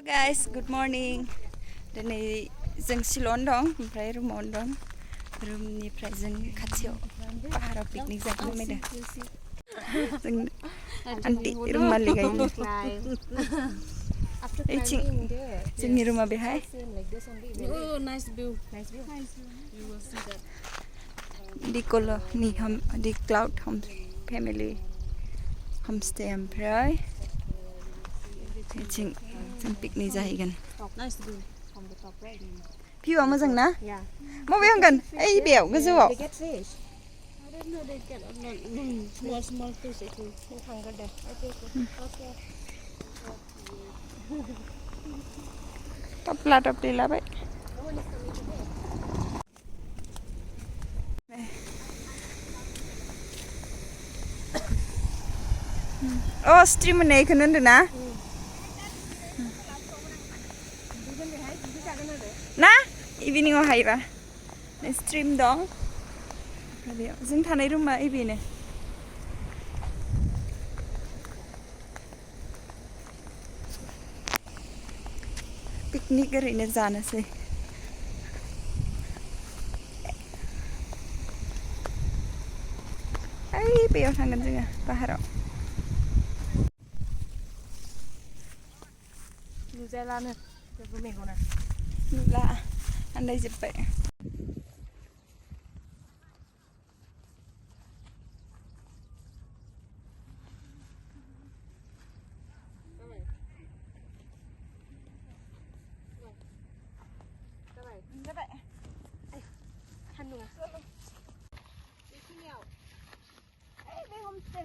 guys, good morning. Diनै जों सिल'आवनो दं ओमफ्राय रुमावनो दं. रुमनिफ्राय जों खाथियाव पाहाराव पिकनिक जानो नामायदों. जों आन्टी रुम मालिकआनो. Eighting. जोंनि रुमा बेहाय. Oh, nice view. Nice view. You will see that. Di Colony di Cloud Home Family Homestay ओमफ्राय जों पिकनिक जाहैगोन. Nice view from the top, right? भिउआ मोजां ना? Yeah. मबे होंगोन? ओइ बेयाव गोजौआव. They get fish. I don't know they get small fish. I think. Okay. टपला टपली लाबाय. Oh, stream मोननायखौनो होनदों ना? ना? इभिनिंआव हायोबा. स्ट्रिम दं. जों थानाय रुमा इबिनो. पिकनिक ओरैनो जानोसै. ओइ बेयाव थांगोन जोङो पाहाराव. नुजालानो जेबो मेगना. नुला आन्दायजोब्बाय. जाबाय. सान्दुङा. बेखिनियाव. ओइ बे हमस्टे.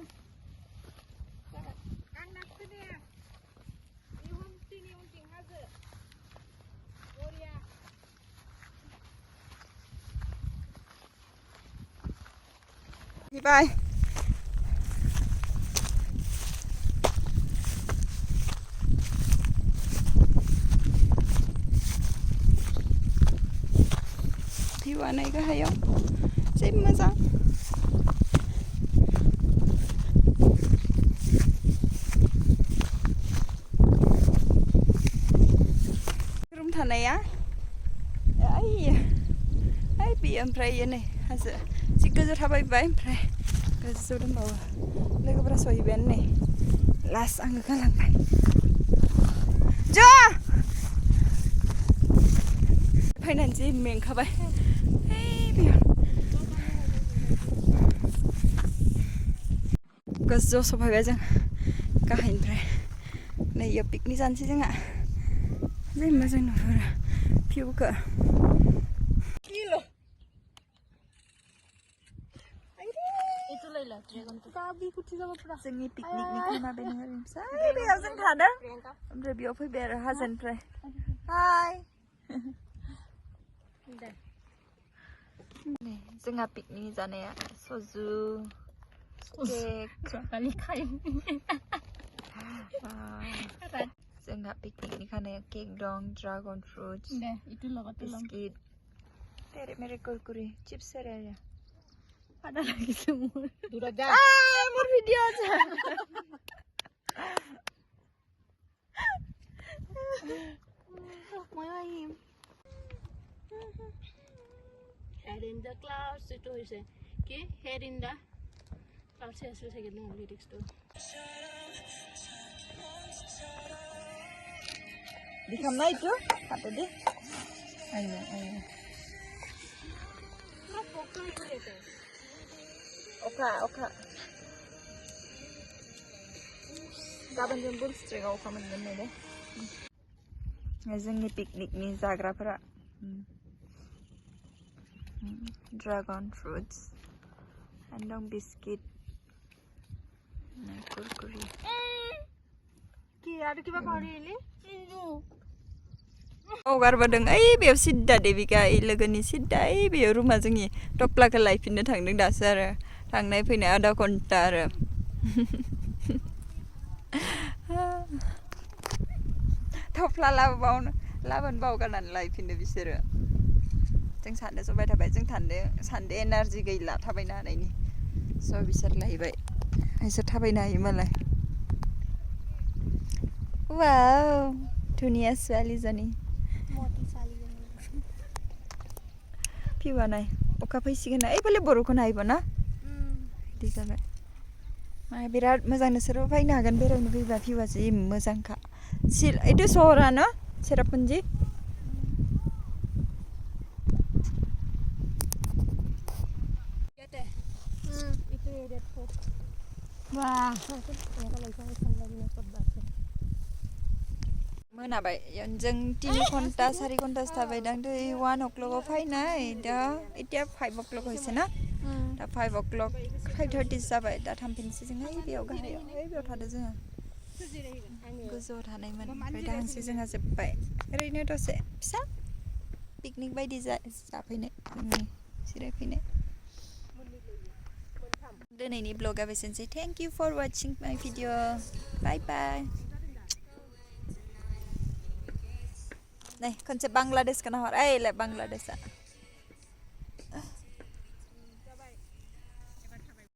आं नाखोनाया. बे हमस्टेनि उनथिं हाजो. बरिया. Bye. Viewa này gahayaw. Jay moजां. Room थानाया. Ai bi ओमफ्राय नै हाजो. जि गोजौ थाबायबाय ओमफ्राय गोजौ दंबावो. लोगोफोरा सहैबायानो नै. लास्ट आङो गालांबाय. फैनानै जि मेंखाबाय. गोजौआव सफैबाय जों गाहायनिफ्राय. नै इयाव पिकनिक जानोसै जोंहा. जि मोजां नुहुरो भिउखौ. जोंनि पिकनिकनिखौ माबायदि ओरैनोसै बेयाव जों थादों ओमफ्राय बेयाव फैबाय आरो हाजोनिफ्राय. हाय जोंहा पिकनिक जानाया सजु केक जोंहा पिकनिकनि खानाया केक दं ड्रागन फ्रुट्स बिस्किट तेरे मेरे कुरकुरे चिप्स आरो ada lagi semua. Duraja. Mau video aja. Mwjang. Head in the clouds itu ise. Okay, head in the clouds saya selesai dengan lyrics tu. Di kamera itu apa deh? Ayo. Pokok itu deh. Oka. Gaban jembul strega oka मोनगोन दे. जोंनि पिकनिकनि जाग्राफोरा dragon fruits दं biscuit Kurkure. Ki ada kiba kali ini? गारबोदों ओइ बेयाव सिद्दा देबिका ओइ लोगोनि सिद्दा ओइ बेयाव रुमा जोंनि टप्लाखौ लायफिननो थांदों दासो आरो थांनाय फैनाय आधा घन्टा आरो टप्ला लाबोनो बावगारनानै लायफिनो बिसोरो. जों सानदों जबाय थाबाय जों सानदों एनार्जि गैला थाबायनो हानायनि स' बिसोर लायबाय. बिसोर थाबायनो हायो मालाय. वाव धुनिया ছোৱালীজনী फिवा नाय अखा फैसिगोन ओइफाले बर'खौन हायोबा ना बिदि जाबाय माने बिराद मोजां नोंसोरबो फैनो हागोन बेरायनो फैबा फिवा जि मोजांखा एदो सहरा न चेरापुन्जी मोनाबाय जों 3 घन्टा 4 घन्टासो थाबाय दां 1 o'clock आव फैनाय दा इতিয়া 5 o'clock होइसे ना दा 5 o'clock 5:30 जाबाय दा थांफिनसै जों बेयाव गाहायाव बेयाव थादो जोङो गोजौआव थानायमोन ओमफ्राय दा हांसो जोंहा जोब्बाय ओरैनो दसे फिसा पिकनिक बायदि जाफैनाय जिरायफैनाय दिनैनि ब्लगा बेसेनोसै थेंक इउ फर वाचिं माय भिडिअ बाय बाय नै खनसे बांलादेशखौ नाहर ओइलाय बांलादेशआ